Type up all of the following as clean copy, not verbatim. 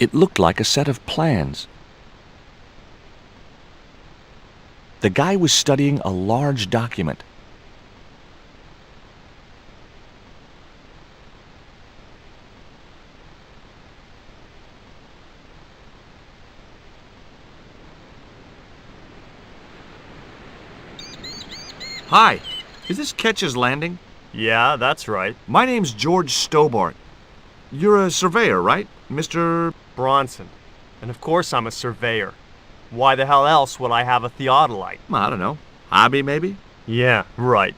It looked like a set of plans. The guy was studying a large document. Hi, is this Ketch's Landing? Yeah, that's right. My name's George Stobart. You're a surveyor, right, Mr. Bronson. And of course I'm a surveyor. Why the hell else would I have a theodolite? I don't know. Hobby, maybe? Yeah, right.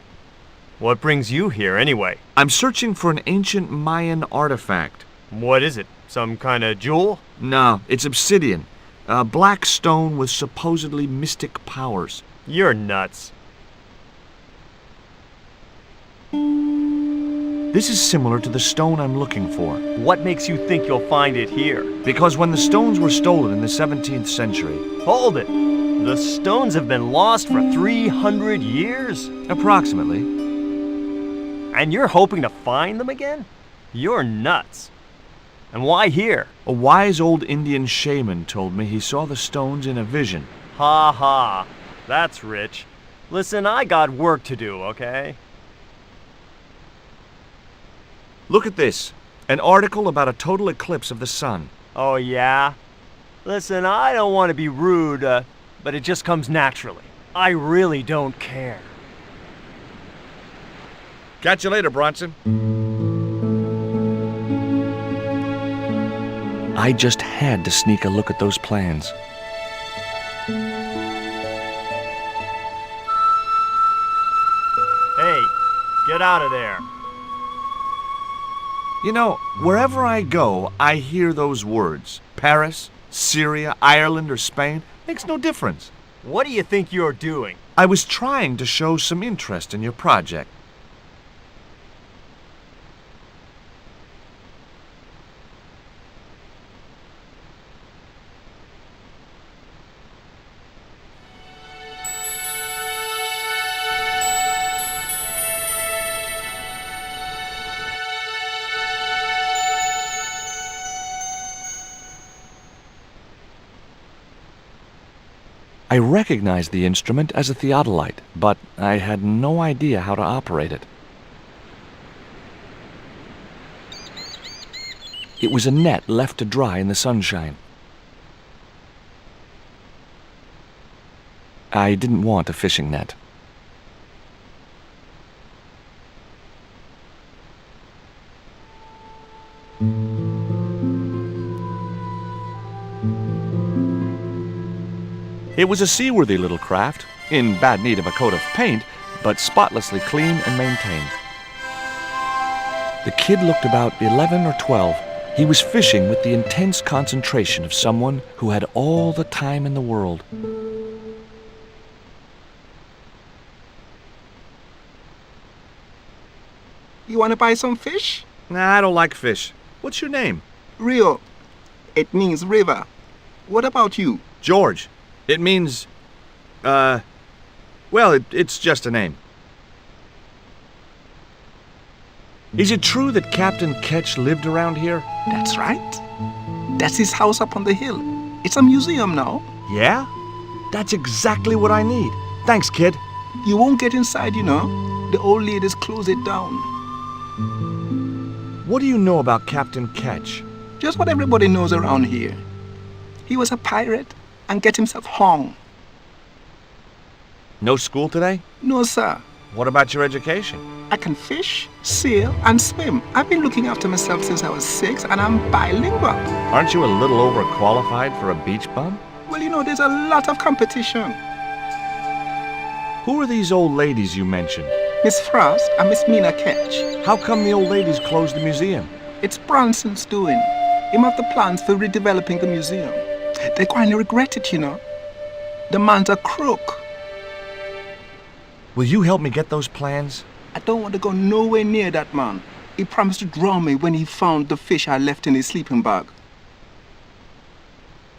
What brings you here, anyway? I'm searching for an ancient Mayan artifact. What is it? Some kind of jewel? No, it's obsidian. A black stone with supposedly mystic powers. You're nuts. This is similar to the stone I'm looking for. What makes you think you'll find it here? Because when the stones were stolen in the 17th century... Hold it! The stones have been lost for 300 years? Approximately. And you're hoping to find them again? You're nuts. And why here? A wise old Indian shaman told me he saw the stones in a vision. Ha ha. That's rich. Listen, I got work to do, okay? Look at this. An article about a total eclipse of the sun. Oh, yeah? Listen, I don't want to be rude, but it just comes naturally. I really don't care. Catch you later, Bronson. I just had to sneak a look at those plans. Hey, get out of there. You know, wherever I go, I hear those words. Paris, Syria, Ireland, or Spain. Makes no difference. What do you think you're doing? I was trying to show some interest in your project. I recognized the instrument as a theodolite, but I had no idea how to operate it. It was a net left to dry in the sunshine. I didn't want a fishing net. It was a seaworthy little craft, in bad need of a coat of paint, but spotlessly clean and maintained. The kid looked about 11 or 12. He was fishing with the intense concentration of someone who had all the time in the world. You want to buy some fish? Nah, I don't like fish. What's your name? Rio. It means river. What about you? George. It means, well, it's just a name. Is it true that Captain Ketch lived around here? That's right. That's his house up on the hill. It's a museum now. Yeah? That's exactly what I need. Thanks, kid. You won't get inside, you know. The old ladies close it down. What do you know about Captain Ketch? Just what everybody knows around here. He was a pirate and get himself hung. No school today? No, sir. What about your education? I can fish, sail, and swim. I've been looking after myself since I was 6, and I'm bilingual. Aren't you a little overqualified for a beach bum? Well, you know, there's a lot of competition. Who are these old ladies you mentioned? Miss Frost and Miss Mina Ketch. How come the old ladies closed the museum? It's Bronson's doing. Him have the plans for redeveloping the museum. They're going to regret it, you know. The man's a crook. Will you help me get those plans? I don't want to go nowhere near that man. He promised to draw me when he found the fish I left in his sleeping bag.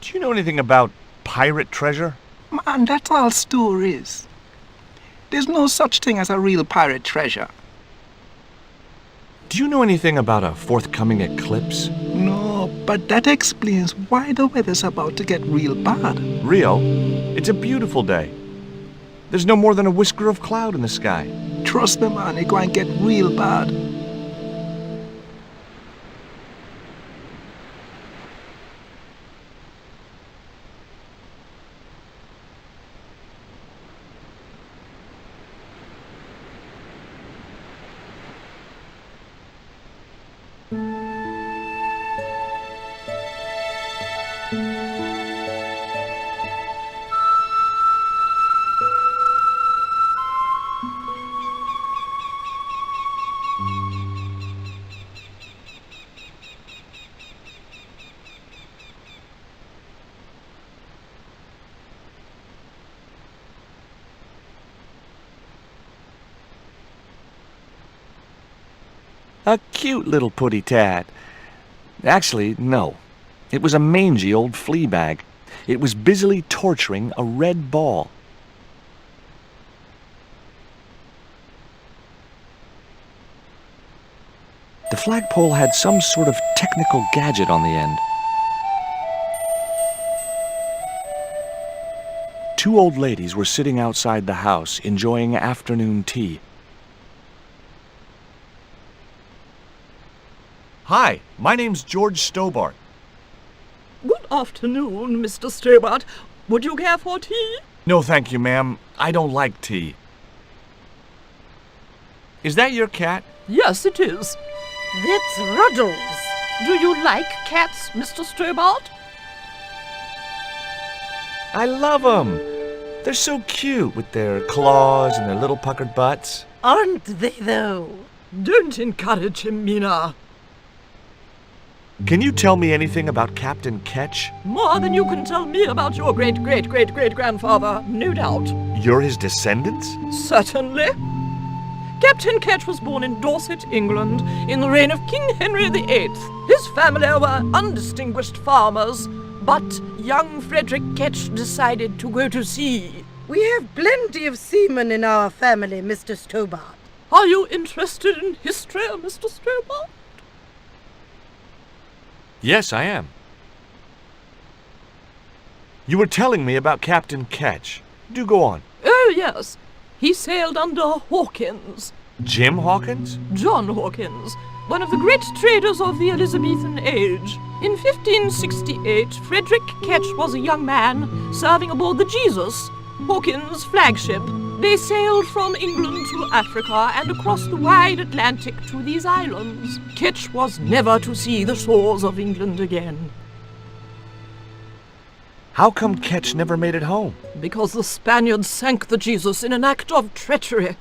Do you know anything about pirate treasure? Man, that's all stories. There's no such thing as a real pirate treasure. Do you know anything about a forthcoming eclipse? No, but that explains why the weather's about to get real bad. Rio, it's a beautiful day. There's no more than a whisker of cloud in the sky. Trust me, man, it's going to get real bad. A cute little putty tad. Actually, no. It was a mangy old flea bag. It was busily torturing a red ball. The flagpole had some sort of technical gadget on the end. Two old ladies were sitting outside the house enjoying afternoon tea. Hi, my name's George Stobart. Good afternoon, Mr. Stobart. Would you care for tea? No, thank you, ma'am. I don't like tea. Is that your cat? Yes, it is. That's Ruddles. Do you like cats, Mr. Stobart? I love 'em. They're so cute with their claws and their little puckered butts. Aren't they, though? Don't encourage him, Mina. Can you tell me anything about Captain Ketch? More than you can tell me about your great-great-great-great-grandfather, no doubt. You're his descendants? Certainly. Captain Ketch was born in Dorset, England, in the reign of King Henry VIII. His family were undistinguished farmers, but young Frederick Ketch decided to go to sea. We have plenty of seamen in our family, Mr. Stobart. Are you interested in history, Mr. Stobart? Yes, I am. You were telling me about Captain Ketch. Do go on. Oh, yes. He sailed under Hawkins. Jim Hawkins? John Hawkins, one of the great traders of the Elizabethan age. In 1568, Frederick Ketch was a young man serving aboard the Jesus, Hawkins' flagship. They sailed from England to Africa and across the wide Atlantic to these islands. Ketch was never to see the shores of England again. How come Ketch never made it home? Because the Spaniards sank the Jesus in an act of treachery.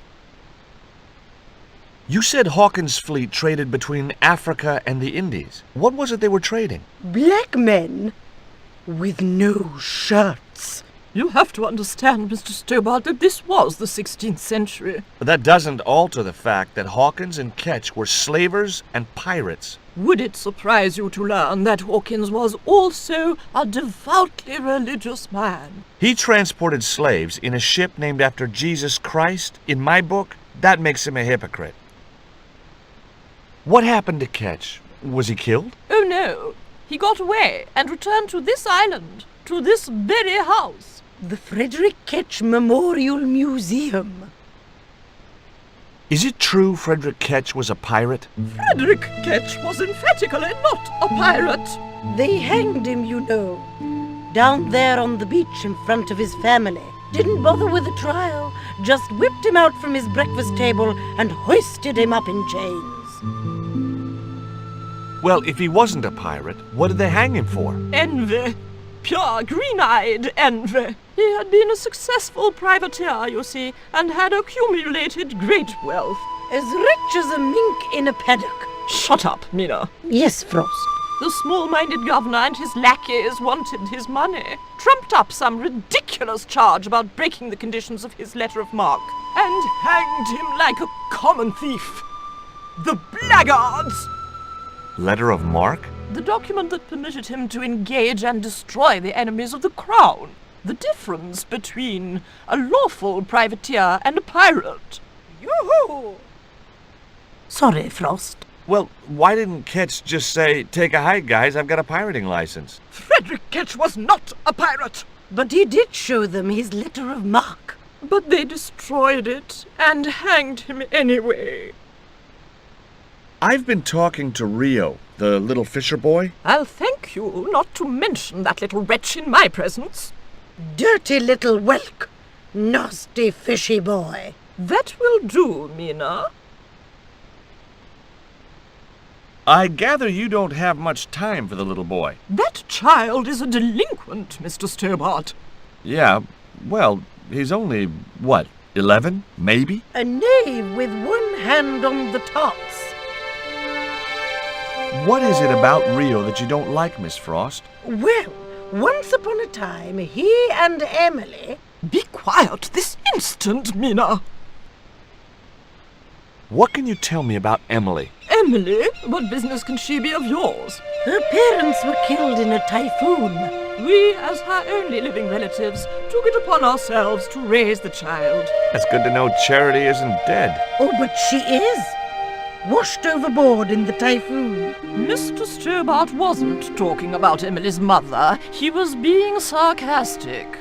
You said Hawkins' fleet traded between Africa and the Indies. What was it they were trading? Black men with no shirts. You have to understand, Mr. Stobart, that this was the 16th century. But that doesn't alter the fact that Hawkins and Ketch were slavers and pirates. Would it surprise you to learn that Hawkins was also a devoutly religious man? He transported slaves in a ship named after Jesus Christ. In my book, that makes him a hypocrite. What happened to Ketch? Was he killed? Oh no, he got away and returned to this island, to this very house. The Frederick Ketch Memorial Museum. Is it true Frederick Ketch was a pirate? Frederick Ketch was emphatically not a pirate. They hanged him, you know, down there on the beach in front of his family. Didn't bother with a trial, just whipped him out from his breakfast table and hoisted him up in chains. Well, if he wasn't a pirate, what did they hang him for? Envy. Pure green-eyed envy. He had been a successful privateer, you see, and had accumulated great wealth. As rich as a mink in a paddock. Shut up, Mina. Yes, Frost. The small-minded governor and his lackeys wanted his money, trumped up some ridiculous charge about breaking the conditions of his letter of marque, and hanged him like a common thief. The blackguards! Letter of marque? The document that permitted him to engage and destroy the enemies of the crown. The difference between a lawful privateer and a pirate. Yoo-hoo! Sorry, Frost. Well, why didn't Ketch just say, take a hike, guys, I've got a pirating license? Frederick Ketch was not a pirate! But he did show them his letter of marque. But they destroyed it and hanged him anyway. I've been talking to Rio, the little fisher boy. I'll thank you not to mention that little wretch in my presence. Dirty little whelk. Nasty fishy boy. That will do, Mina. I gather you don't have much time for the little boy. That child is a delinquent, Mr. Stobart. Yeah, well, he's only, what, 11, maybe? A knave with one hand on the tops. What is it about Rio that you don't like, Miss Frost? Well, once upon a time, he and Emily... Be quiet this instant, Mina. What can you tell me about Emily? Emily? What business can she be of yours? Her parents were killed in a typhoon. We, as her only living relatives, took it upon ourselves to raise the child. It's good to know Charity isn't dead. Oh, but she is. Washed overboard in the typhoon. Mr. Stobart wasn't talking about Emily's mother. He was being sarcastic.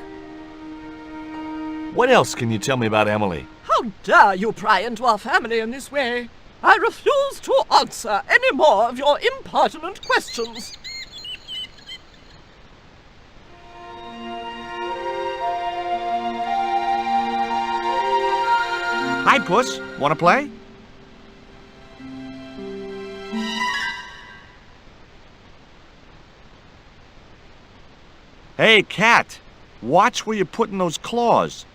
What else can you tell me about Emily? How dare you pry into our family in this way? I refuse to answer any more of your impertinent questions. Hi, Puss. Want to play? Hey, Cat. Watch where you're putting those claws.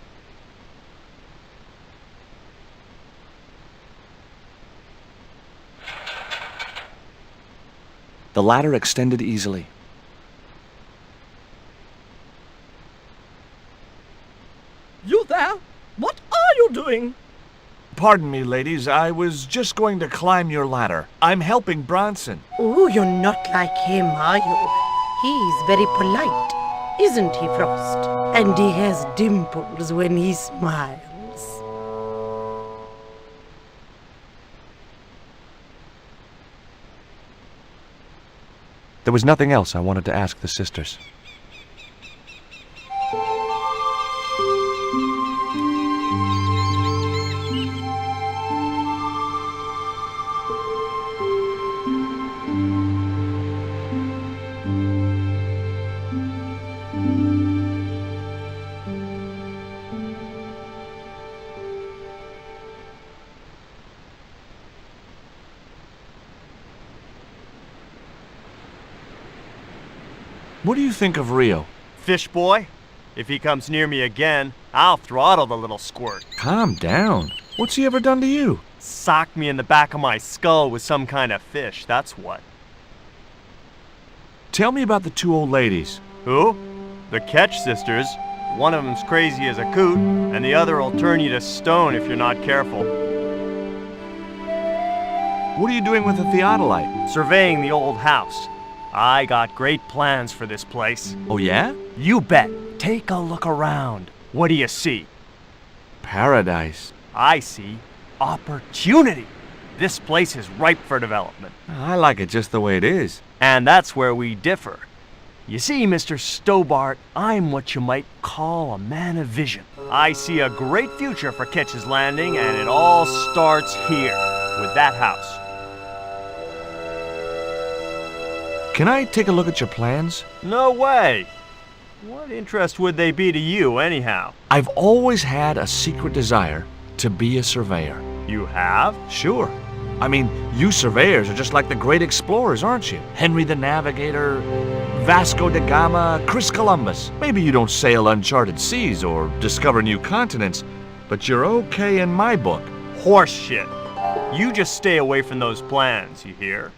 The ladder extended easily. You there? What are you doing? Pardon me, ladies. I was just going to climb your ladder. I'm helping Bronson. Oh, you're not like him, are you? He's very polite, isn't he, Frost? And he has dimples when he smiles. There was nothing else I wanted to ask the sisters. What do you think of Rio? Fish boy? If he comes near me again, I'll throttle the little squirt. Calm down. What's he ever done to you? Socked me in the back of my skull with some kind of fish, that's what. Tell me about the two old ladies. Who? The Ketch sisters. One of them's crazy as a coot, and the other will turn you to stone if you're not careful. What are you doing with the theodolite? Surveying the old house. I got great plans for this place. Oh, yeah? You bet. Take a look around. What do you see? Paradise. I see opportunity. This place is ripe for development. I like it just the way it is. And that's where we differ. You see, Mr. Stobart, I'm what you might call a man of vision. I see a great future for Ketch's Landing, and it all starts here, with that house. Can I take a look at your plans? No way. What interest would they be to you, anyhow? I've always had a secret desire to be a surveyor. You have? Sure. I mean, you surveyors are just like the great explorers, aren't you? Henry the Navigator, Vasco da Gama, Chris Columbus. Maybe you don't sail uncharted seas or discover new continents, but you're okay in my book. Horse shit. You just stay away from those plans, you hear?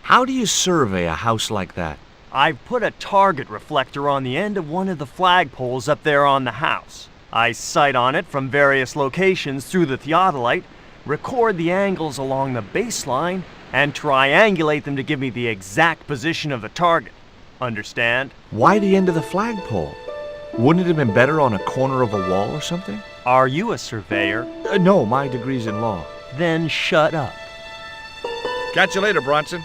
How do you survey a house like that? I've put a target reflector on the end of one of the flagpoles up there on the house. I sight on it from various locations through the theodolite, record the angles along the baseline, and triangulate them to give me the exact position of the target. Understand? Why the end of the flagpole? Wouldn't it have been better on a corner of a wall or something? Are you a surveyor? No, my degree's in law. Then shut up. Catch you later, Bronson.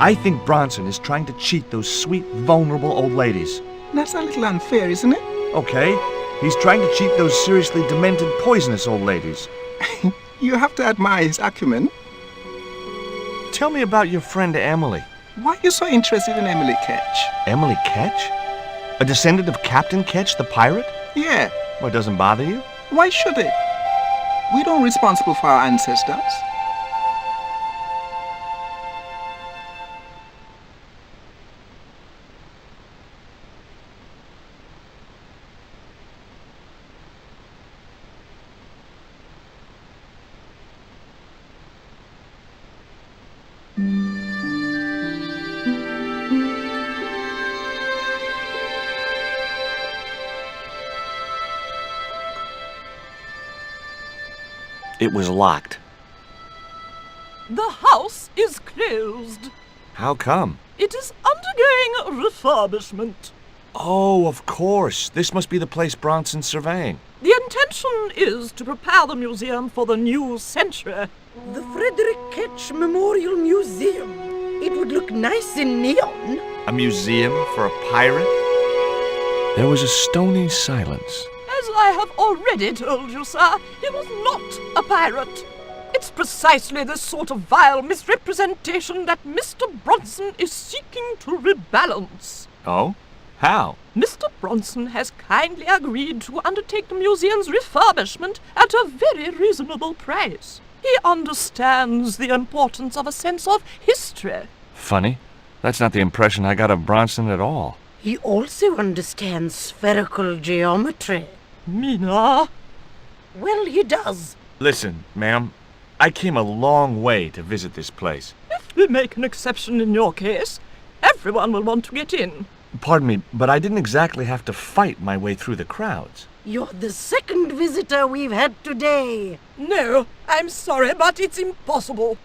I think Bronson is trying to cheat those sweet, vulnerable old ladies. That's a little unfair, isn't it? Okay, he's trying to cheat those seriously demented, poisonous old ladies. You have to admire his acumen. Tell me about your friend Emily. Why are you so interested in Emily Ketch? Emily Ketch? A descendant of Captain Ketch, the pirate? Yeah, Well, it doesn't bother you? why should it? We don't responsible for our ancestors. It was locked. The house is closed. How come? It is undergoing refurbishment. Oh, of course. This must be the place Bronson's surveying. The intention is to prepare the museum for the new century. The Frederick Ketch Memorial Museum. It would look nice in neon. A museum for a pirate? There was a stony silence. As I have already told you, sir, he was not a pirate. It's precisely this sort of vile misrepresentation that Mr. Bronson is seeking to rebalance. Oh? How? Mr. Bronson has kindly agreed to undertake the museum's refurbishment at a very reasonable price. He understands the importance of a sense of history. Funny. That's not the impression I got of Bronson at all. He also understands spherical geometry. Mina? Well, he does. Listen, ma'am. I came a long way to visit this place. If we make an exception in your case, everyone will want to get in. Pardon me, but I didn't exactly have to fight my way through the crowds. You're the second visitor we've had today. No, I'm sorry, but it's impossible.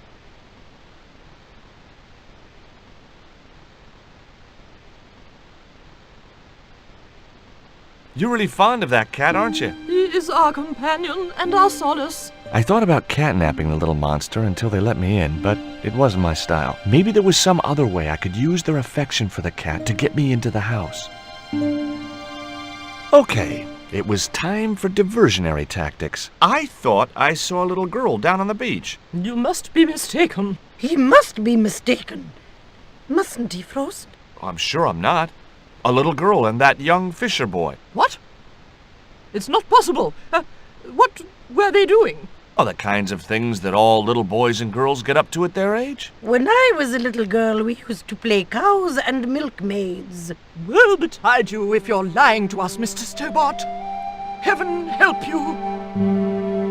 You're really fond of that cat, aren't you? He is our companion and our solace. I thought about catnapping the little monster until they let me in, but it wasn't my style. Maybe there was some other way I could use their affection for the cat to get me into the house. Okay, it was time for diversionary tactics. I thought I saw a little girl down on the beach. You must be mistaken. He must be mistaken. Mustn't he, Frost? I'm sure I'm not. A little girl and that young fisher boy. What? It's not possible. What were they doing? Oh, the kinds of things that all little boys and girls get up to at their age. When I was a little girl, we used to play cows and milkmaids. Woe betide you if you're lying to us, Mr. Stobart. Heaven help you.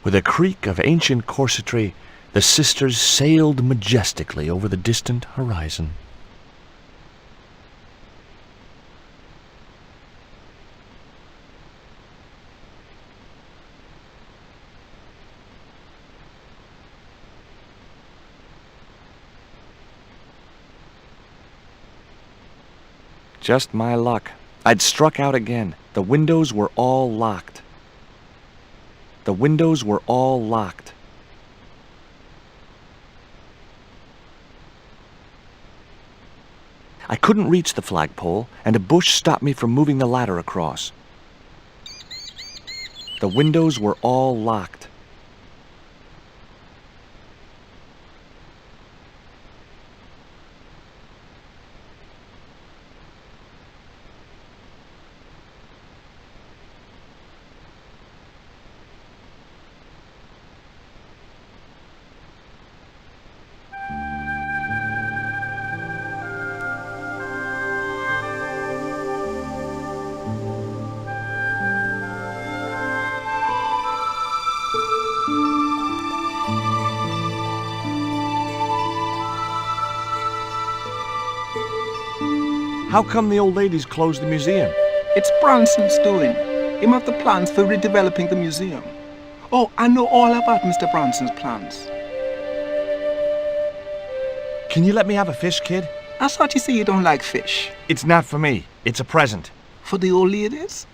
With a creak of ancient corsetry, the sisters sailed majestically over the distant horizon. Just my luck. I'd struck out again. The windows were all locked. The windows were all locked. I couldn't reach the flagpole, and a bush stopped me from moving the ladder across. The windows were all locked. How come the old ladies closed the museum? It's Bronson's doing. Him have the plans for redeveloping the museum. Oh, I know all about Mr. Bronson's plans. Can you let me have a fish, kid? I thought you say you don't like fish. It's not for me. It's a present. For the old ladies?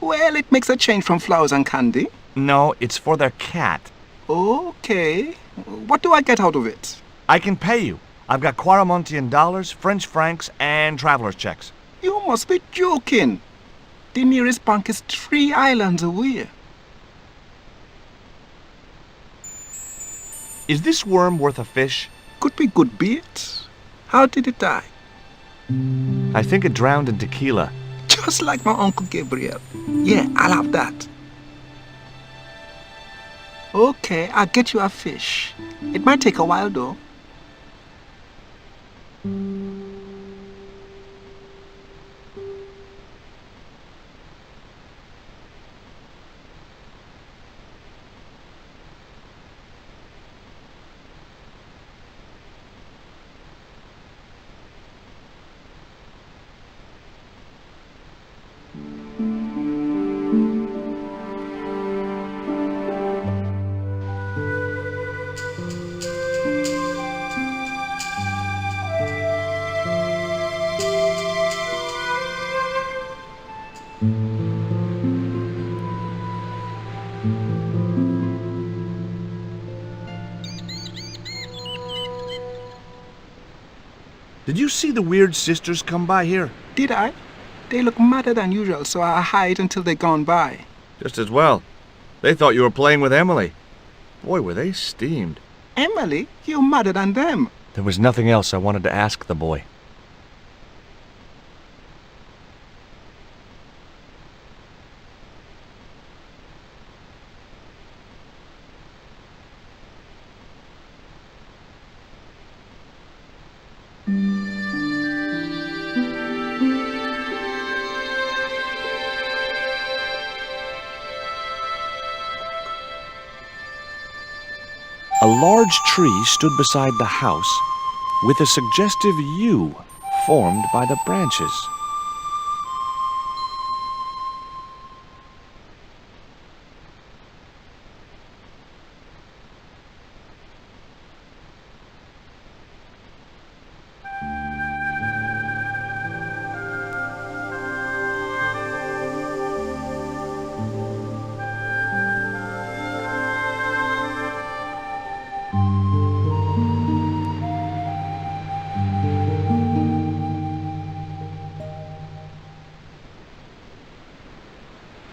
Well, it makes a change from flowers and candy. No, it's for their cat. Okay. What do I get out of it? I can pay you. I've got Quaramontian dollars, French francs, and traveler's checks. You must be joking. The nearest bank is 3 islands away. Is this worm worth a fish? Could be good bait. How did it die? I think it drowned in tequila. Just like my Uncle Gabriel. Yeah, I'll have that. Okay, I'll get you a fish. It might take a while though. Did you see the weird sisters come by here? Did I? They look madder than usual, so I hide until they're gone by. Just as well. They thought you were playing with Emily. Boy, were they steamed. Emily, you're madder than them. There was nothing else I wanted to ask the boy. A large tree stood beside the house, with a suggestive U formed by the branches.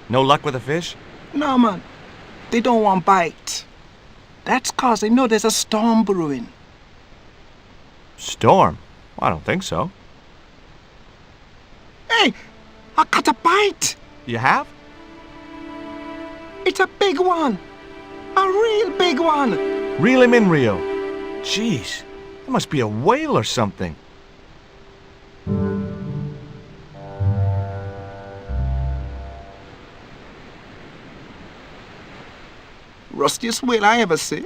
No luck with a fish? No, man. They don't want bite. That's 'cause they know there's a storm brewing. Storm? I don't think so. Hey, I got a bite. You have? It's a big one. A real big one. Reel him in, Rio. Jeez, it must be a whale or something. Rustiest whale I ever see.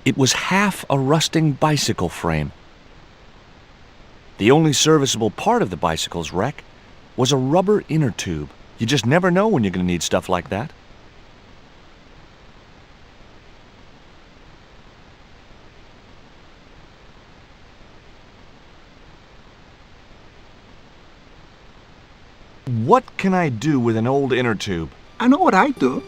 It was half a rusting bicycle frame. The only serviceable part of the bicycle's wreck was a rubber inner tube. You just never know when you're going to need stuff like that. What can I do with an old inner tube? I know what I'd do.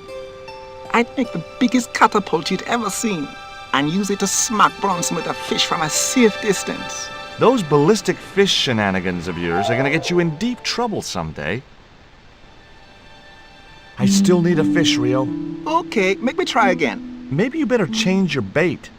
I'd make the biggest catapult you'd ever seen and use it to smack Bronson with a fish from a safe distance. Those ballistic fish shenanigans of yours are going to get you in deep trouble someday. I still need a fish, Rio. Okay, make me try again. Maybe you better change your bait.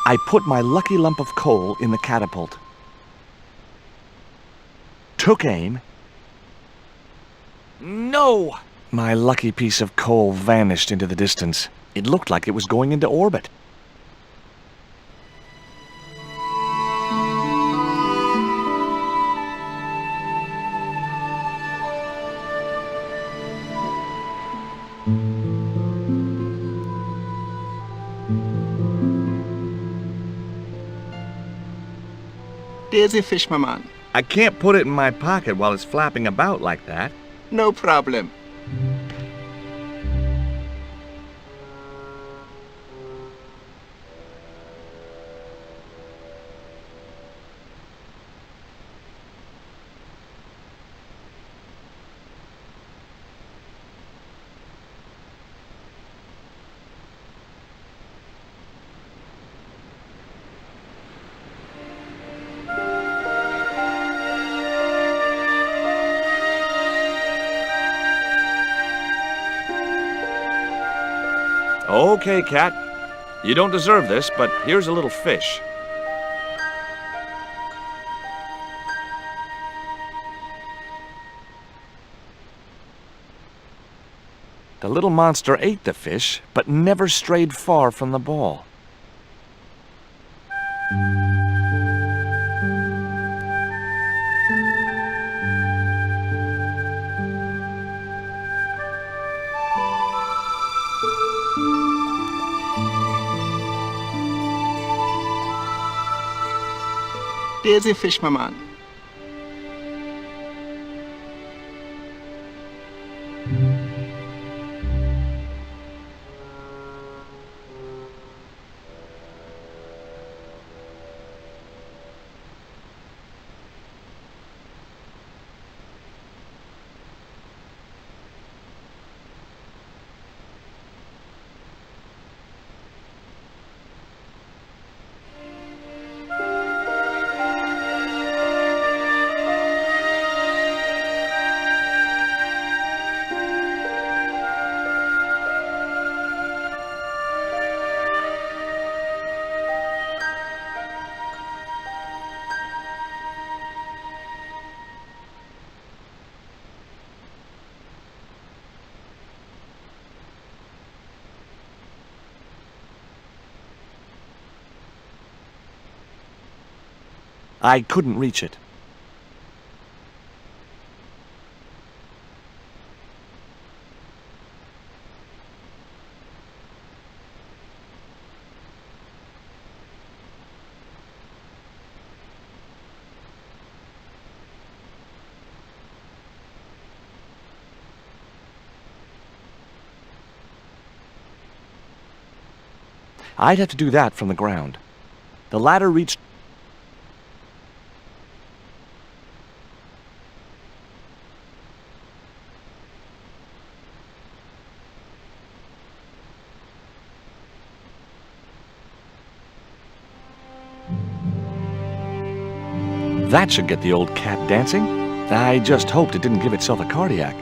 I put my lucky lump of coal in the catapult. Took aim. No! My lucky piece of coal vanished into the distance. It looked like it was going into orbit. There's a fish, my man. I can't put it in my pocket while it's flapping about like that. No problem. Okay, cat. You don't deserve this, but here's a little fish. The little monster ate the fish, but never strayed far from the ball. There's a fish, my man. I couldn't reach it. I'd have to do that from the ground. The ladder reached... That should get the old cat dancing. I just hoped it didn't give itself a cardiac.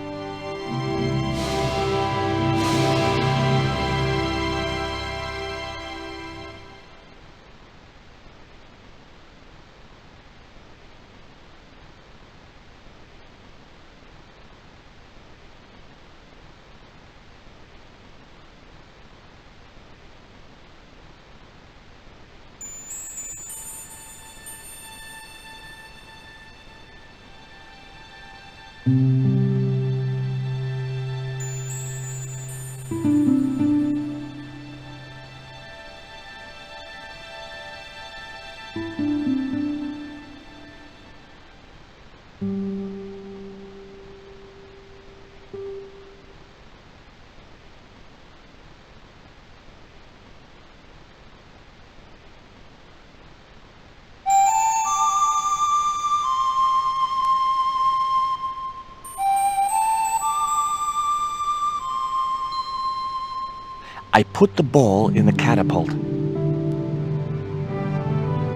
I put the ball in the catapult.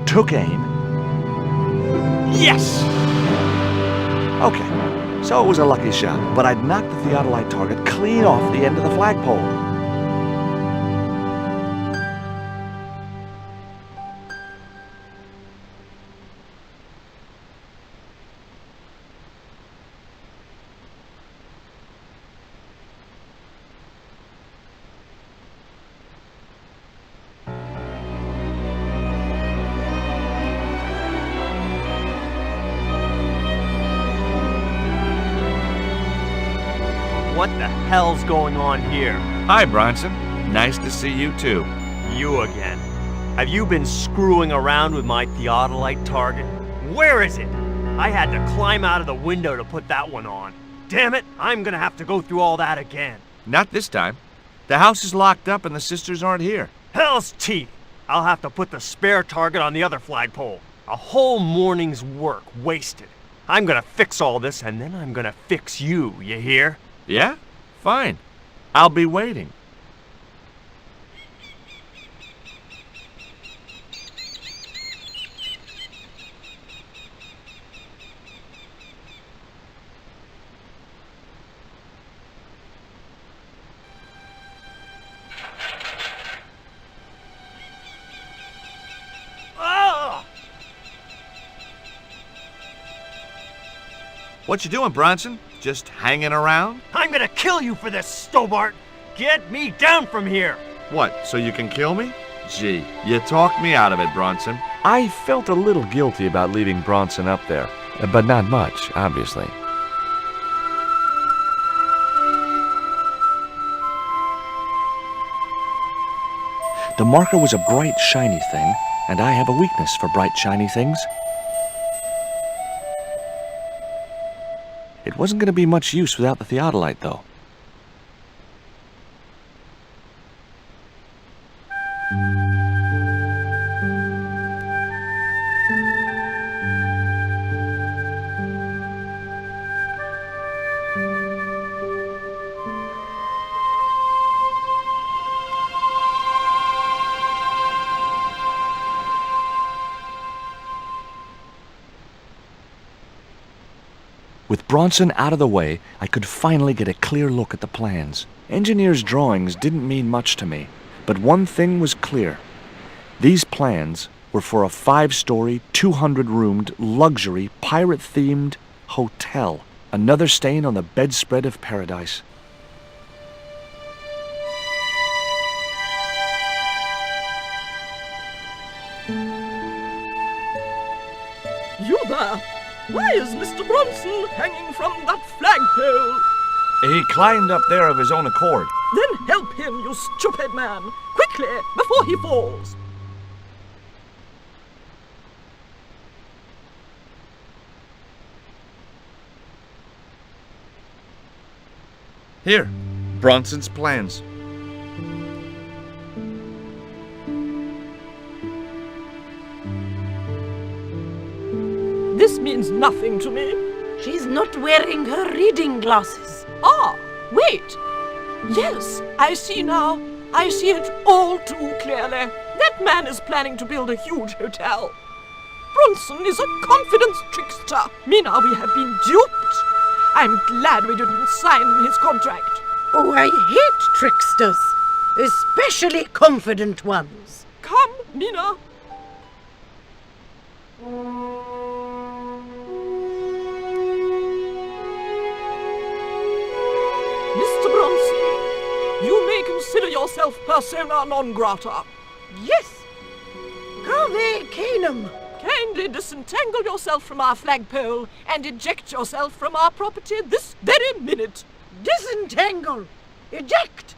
Took aim. Yes! Okay, so it was a lucky shot, but I'd knocked the theodolite target clean off the end of the flagpole. the hell's going on here? Hi, Bronson. Nice to see you, too. You again. Have you been screwing around with my theodolite target? Where is it? I had to climb out of the window to put that one on. Damn it, I'm gonna have to go through all that again. Not this time. The house is locked up and the sisters aren't here. Hell's teeth! I'll have to put the spare target on the other flagpole. A whole morning's work wasted. I'm gonna fix all this and then I'm gonna fix you, you hear? Yeah? Fine. I'll be waiting. What you doing, Bronson? Just hanging around? I'm gonna kill you for this, Stobart! Get me down from here! What, so you can kill me? Gee, you talked me out of it, Bronson. I felt a little guilty about leaving Bronson up there, but not much, obviously. The marker was a bright, shiny thing, and I have a weakness for bright, shiny things. It wasn't going to be much use without the theodolite, though. With Bronson out of the way, I could finally get a clear look at the plans. Engineers' drawings didn't mean much to me, but one thing was clear. These plans were for a 5-story, 200-roomed, luxury, pirate-themed hotel. Another stain on the bedspread of paradise. You there! Why is Mr. Bronson hanging from that flagpole? He climbed up there of his own accord. Then help him, you stupid man! Quickly, before he falls! Here, Bronson's plans. This means nothing to me. She's not wearing her reading glasses. Ah, wait! Yes, I see now. I see it all too clearly. That man is planning to build a huge hotel. Bronson is a confidence trickster. Mina, we have been duped. I'm glad we didn't sign his contract. Oh, I hate tricksters, especially confident ones. Come, Mina. Mr. Bronson, you may consider yourself persona non grata. Yes, Cave Canum. Kindly disentangle yourself from our flagpole and eject yourself from our property this very minute. Disentangle. Eject.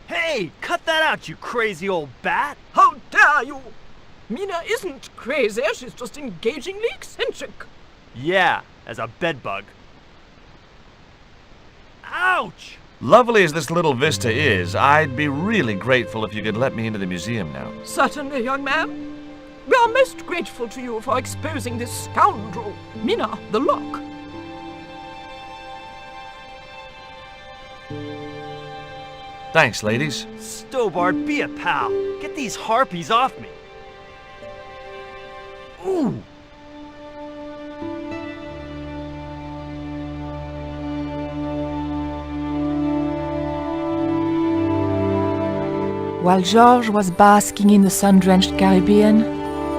Hey, cut that out, you crazy old bat! How dare you! Mina isn't crazy, she's just engagingly eccentric. Yeah, as a bedbug. Ouch! Lovely as this little vista is, I'd be really grateful if you could let me into the museum now. Certainly, young man. We are most grateful to you for exposing this scoundrel, Mina the Lock. Thanks, ladies. Stobart, be a pal. Get these harpies off me. Ooh! While George was basking in the sun-drenched Caribbean,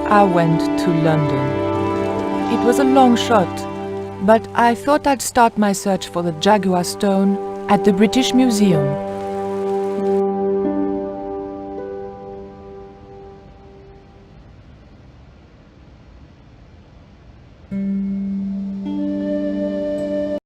I went to London. It was a long shot, but I thought I'd start my search for the Jaguar stone at the British Museum.